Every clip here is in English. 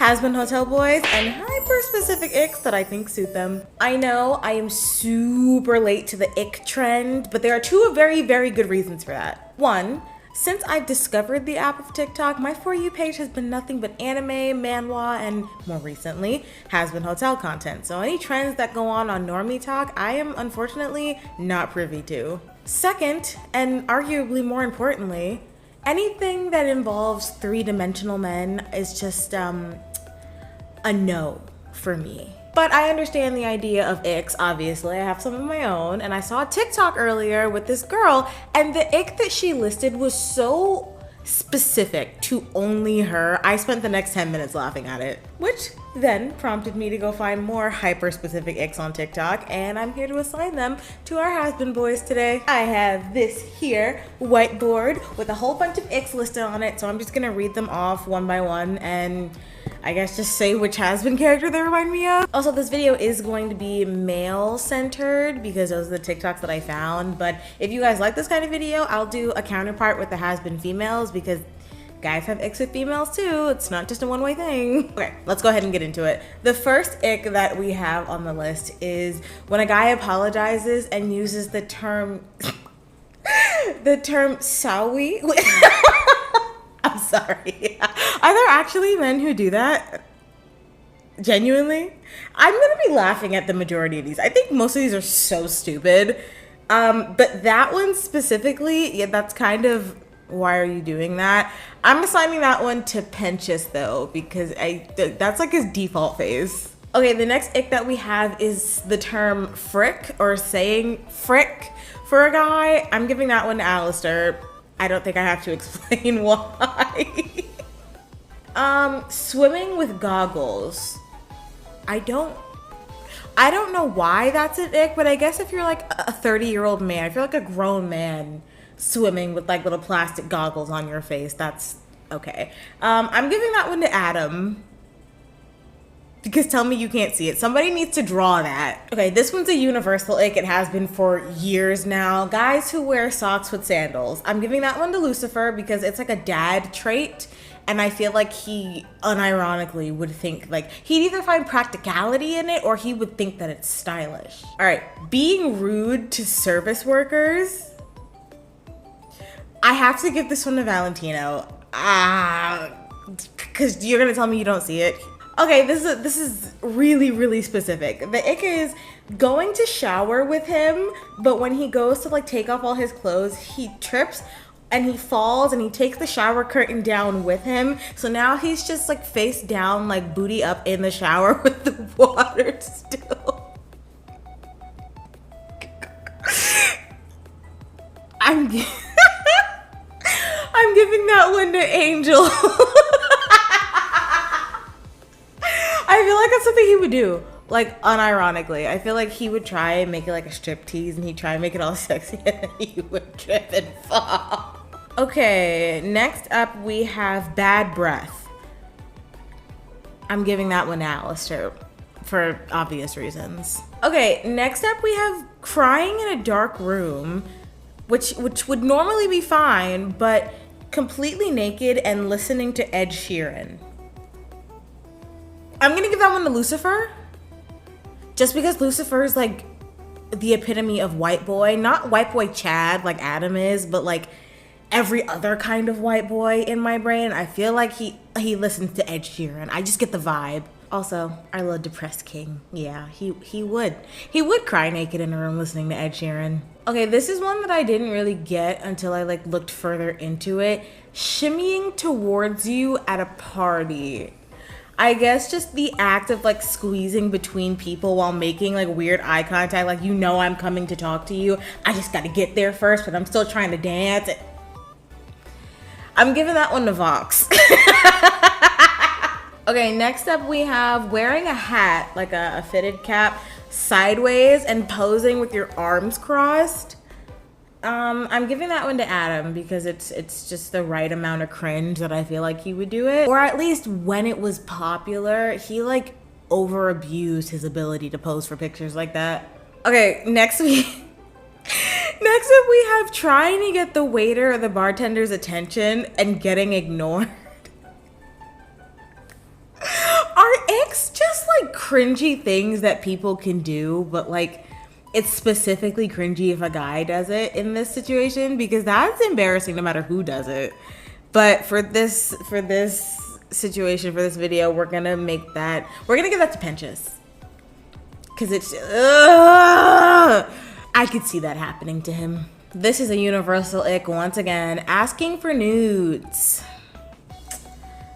Hazbin hotel boys, and hyper-specific icks that I think suit them. I know I am super late to the ick trend, but there are two very, very good reasons for that. One, since I've discovered the app of TikTok, my For You page has been nothing but anime, manhwa, and more recently, Hazbin hotel content. So any trends that go on Normie Talk, I am unfortunately not privy to. Second, and arguably more importantly, anything that involves three-dimensional men is just a no for me. But I understand the idea of icks, obviously. I have some of my own, and I saw a TikTok earlier with this girl, and the ick that she listed was so specific to only her. I spent the next 10 minutes laughing at it, which then prompted me to go find more hyper-specific icks on TikTok, and I'm here to assign them to our Hazbin boys today. I have this here whiteboard with a whole bunch of icks listed on it, so I'm just gonna read them off one by one and I guess just say which Hazbin character they remind me of. Also, this video is going to be male-centered because those are the TikToks that I found, but if you guys like this kind of video, I'll do a counterpart with the Hazbin females because guys have icks with females too. It's not just a one-way thing. Okay, let's go ahead and get into it. The first ick that we have on the list is when a guy apologizes and uses the term sawi. I'm sorry. Are there actually men who do that? Genuinely? I'm gonna be laughing at the majority of these. I think most of these are so stupid. But that one specifically, yeah, that's kind of, why are you doing that? I'm assigning that one to Pentious though, because that's like his default phase. Okay, the next ick that we have is the term frick, or saying frick for a guy. I'm giving that one to Alistair. I don't think I have to explain why. Swimming with goggles. I don't know why that's an ick, but I guess if you're like a 30-year-old man, if you're like a grown man swimming with like little plastic goggles on your face, that's okay. I'm giving that one to Adam. Because tell me you can't see it. Somebody needs to draw that. Okay, this one's a universal ick. It has been for years now. Guys who wear socks with sandals. I'm giving that one to Lucifer because it's like a dad trait. And I feel like he unironically would think like, he'd either find practicality in it or he would think that it's stylish. All right, being rude to service workers. I have to give this one to Valentino. Because you're gonna tell me you don't see it. Okay, this is really, really specific. The ick is going to shower with him, but when he goes to like take off all his clothes, he trips and he falls and he takes the shower curtain down with him. So now he's just like face down, like booty up in the shower with the water still. I'm giving that one to Angel. I feel like that's something he would do, like unironically. I feel like he would try and make it like a strip tease and he'd try and make it all sexy and then he would trip and fall. Okay, next up we have bad breath. I'm giving that one to Alistair for obvious reasons. Okay, next up we have crying in a dark room, which would normally be fine, but completely naked and listening to Ed Sheeran. I'm gonna give that one to Lucifer, just because Lucifer is like the epitome of white boy, not white boy Chad like Adam is, but like every other kind of white boy in my brain. I feel like he listens to Ed Sheeran. I just get the vibe. Also, our little depressed king. Yeah, he would cry naked in a room listening to Ed Sheeran. Okay, this is one that I didn't really get until I like looked further into it. Shimmying towards you at a party. I guess just the act of like squeezing between people while making like weird eye contact, like you know I'm coming to talk to you. I just gotta get there first, but I'm still trying to dance. I'm giving that one to Vox. Okay, next up we have wearing a hat, like a fitted cap, sideways and posing with your arms crossed. I'm giving that one to Adam because it's just the right amount of cringe that I feel like he would do it. Or at least when it was popular, he like over abused his ability to pose for pictures like that. Okay, next up we have trying to get the waiter or the bartender's attention and getting ignored. cringy things that people can do, but like it's specifically cringy if a guy does it in this situation, because that's embarrassing no matter who does it. But for this situation, for this video, we're gonna give that to Penchus. Cause it's, I could see that happening to him. This is a universal ick once again, asking for nudes.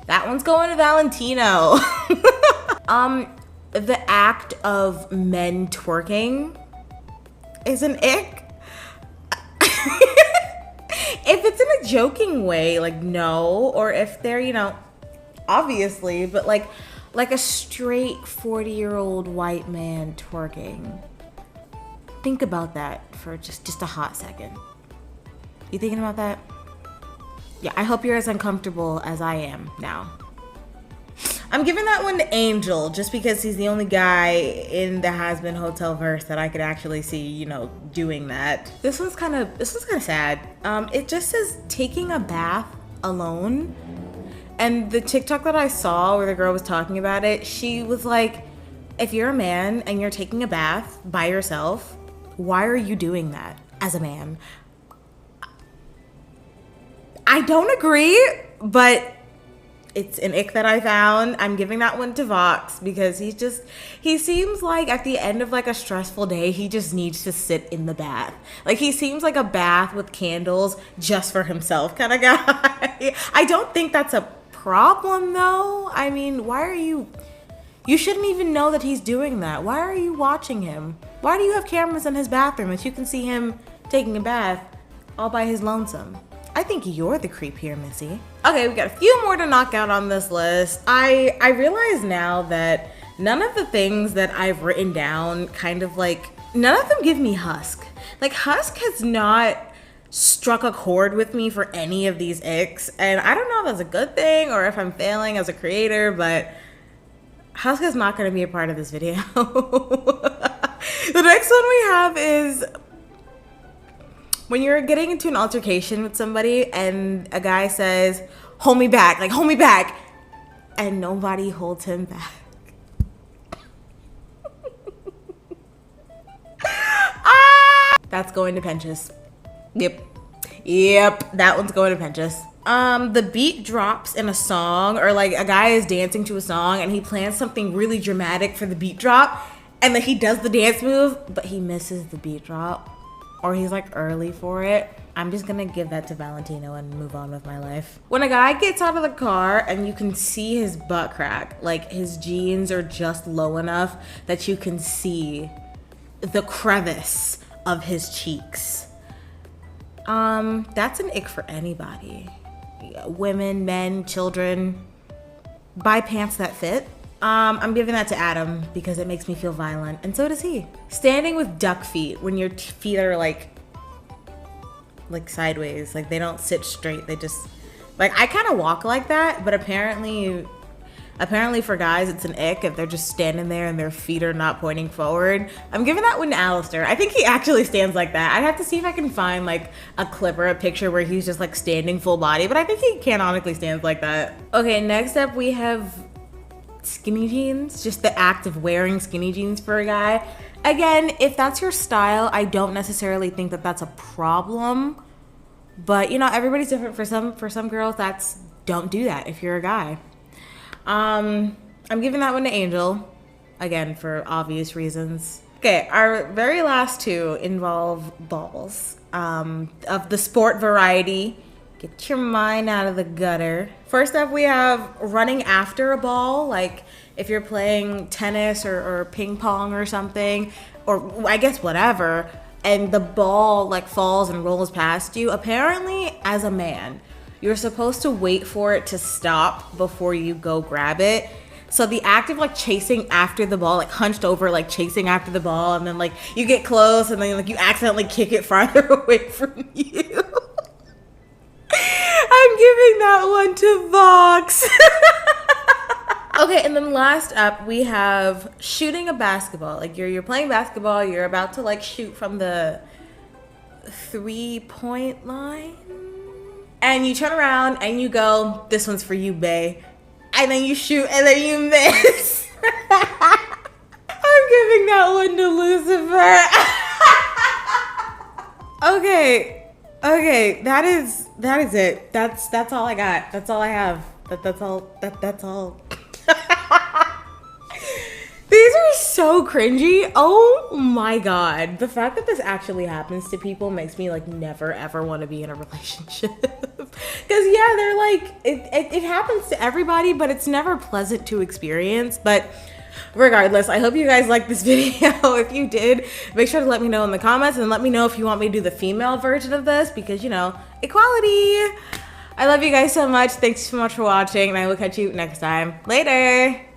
That one's going to Valentino. The act of men twerking is an ick. If it's in a joking way, like no, or if they're, you know, obviously, but like a straight 40-year-old white man twerking. Think about that for just a hot second. You thinking about that? Yeah, I hope you're as uncomfortable as I am now. I'm giving that one to Angel just because he's the only guy in the Hazbin Hotel verse that I could actually see, you know, doing that. This one's kind of sad. It just says taking a bath alone. And the TikTok that I saw where the girl was talking about it, she was like, if you're a man and you're taking a bath by yourself, why are you doing that as a man? I don't agree, but it's an ick that I found. I'm giving that one to Vox because he seems like at the end of like a stressful day, he just needs to sit in the bath. Like he seems like a bath with candles just for himself kind of guy. I don't think that's a problem though. I mean, you shouldn't even know that he's doing that. Why are you watching him? Why do you have cameras in his bathroom if you can see him taking a bath all by his lonesome? I think you're the creep here, Missy. Okay, we got a few more to knock out on this list. I realize now that none of the things that I've written down kind of like, none of them give me Husk. Like Husk has not struck a chord with me for any of these icks. And I don't know if that's a good thing or if I'm failing as a creator, but Husk is not gonna be a part of this video. The next one we have is when you're getting into an altercation with somebody and a guy says, hold me back, like hold me back, and nobody holds him back. That's going to Penchus. Yep, that one's going to Penchus. The beat drops in a song, or like a guy is dancing to a song and he plans something really dramatic for the beat drop, and then he does the dance move, but he misses the beat drop. Or he's like early for it. I'm just gonna give that to Valentino and move on with my life. When a guy gets out of the car and you can see his butt crack, like his jeans are just low enough that you can see the crevice of his cheeks. That's an ick for anybody. Women, men, children. Buy pants that fit. I'm giving that to Adam because it makes me feel violent, and so does he. Standing with duck feet when your feet are like sideways, like they don't sit straight. They just, like I kind of walk like that, but apparently for guys it's an ick if they're just standing there and their feet are not pointing forward. I'm giving that one to Alistair. I think he actually stands like that. I'd have to see if I can find like a clip or a picture where he's just like standing full body, but I think he canonically stands like that. Okay, next up we have skinny jeans, just the act of wearing skinny jeans for a guy. Again, if that's your style, I don't necessarily think that that's a problem, but you know, everybody's different. For some girls, don't do that if you're a guy. I'm giving that one to Angel, again for obvious reasons. Okay, our very last two involve balls, of the sport variety. Get your mind out of the gutter. First up, we have running after a ball. Like if you're playing tennis or ping pong or something, or I guess whatever, and the ball like falls and rolls past you. Apparently, as a man, you're supposed to wait for it to stop before you go grab it. So the act of like chasing after the ball, like hunched over, like chasing after the ball, and then like you get close and then like you accidentally kick it farther away from you. I'm giving that one to Vox. Okay, and then last up we have shooting a basketball. Like you're playing basketball, you're about to like shoot from the 3-point line, and you turn around and you go, this one's for you, bae. And then you shoot and then you miss. giving that one to Lucifer. Okay, that is it. That's all I got. That's all I have. That's all. These are so cringy. Oh my god. The fact that this actually happens to people makes me like never ever want to be in a relationship. Because yeah, they're like, it happens to everybody, but it's never pleasant to experience. But regardless, I hope you guys liked this video. If you did, make sure to let me know in the comments and let me know if you want me to do the female version of this because, you know, equality. I love you guys so much. Thanks so much for watching and I will catch you next time. Later.